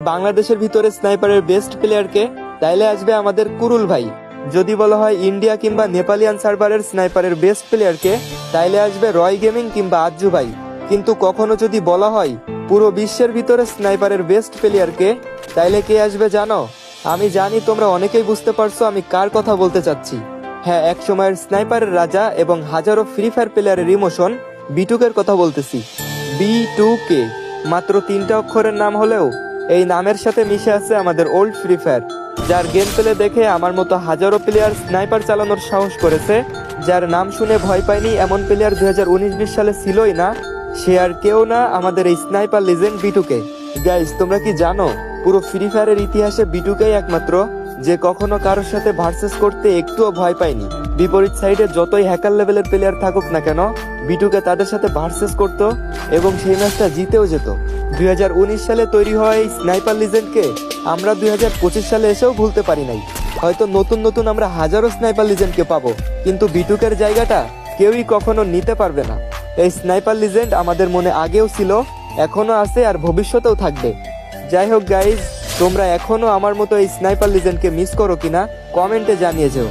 বাংলাদেশের ভিতরে স্নাইপারের বেস্ট প্লেয়ারকে, তাইলে আসবে আমাদের কুরুল ভাই। যদি বলা হয় ইন্ডিয়া কিংবা নেপালিয়ান সার্ভারের স্নাইপারের বেস্ট প্লেয়ারকে, তাইলে আসবে রয় গেমিং কিংবা আজ্জু ভাই। কিন্তু কখনো যদি বলা হয় পুরো বিশ্বের ভিতরে স্নাইপারের বেস্ট প্লেয়ারকে, তাইলে কে আসবে জানো? আমি জানি তোমরা অনেকেই বুঝতে পারছো আমি কার কথা বলতে চাচ্ছি। হ্যাঁ, এক সময়ের স্নাইপারের রাজা এবং হাজারো ফ্রি ফায়ার প্লেয়ারের ইমোশন বিটুকের কথা বলতেছি। B2K মাত্র 3টা অক্ষরের নাম হলেও এই নামের সাথে মিশে আছে আমাদের ওল্ড ফ্রি ফায়ার, যার গেম প্লে দেখে আমার মতো হাজারো প্লেয়ার স্নাইপার চালানোর সাহস করেছে। যার নাম শুনে ভয় পায়নি এমন প্লেয়ার 2019-20 সালে ছিলই না। সে আর কেউ না, আমাদের এই স্নাইপার লিজেন্ড B2K। গাইস, তোমরা কি জানো পুরো ফ্রি ফায়ারের ইতিহাসে B2K একমাত্র যে কখনো কারোর সাথে ভার্সেস করতে একটুও ভয় পায়নি। বিপরীত সাইডে যতই হ্যাকার লেভেলের প্লেয়ার থাকুক না কেন, B2K তাদের সাথে ভার্সেস করতো এবং সেই ম্যাচটা জিতেও যেত। 2019 সালে তৈরি হওয়া এই স্নাইপার লিজেন্ডকে আমরা 2025 সালে এসেও ভুলতে পারি নাই। হয়তো নতুন নতুন আমরা হাজারো স্নাইপার লিজেন্ডকে পাবো, কিন্তু B2K-র জায়গাটা কেউই কখনো নিতে পারবে না। এই স্নাইপার লিজেন্ড আমাদের মনে আগেও ছিল, এখনো আছে আর ভবিষ্যতেও থাকবে। যাই হোক গাইজ, তোমরা এখনো আমার মতো এই স্নাইপার লিজেন্ডকে মিস করো কিনা কমেন্টে জানিয়ে যেও।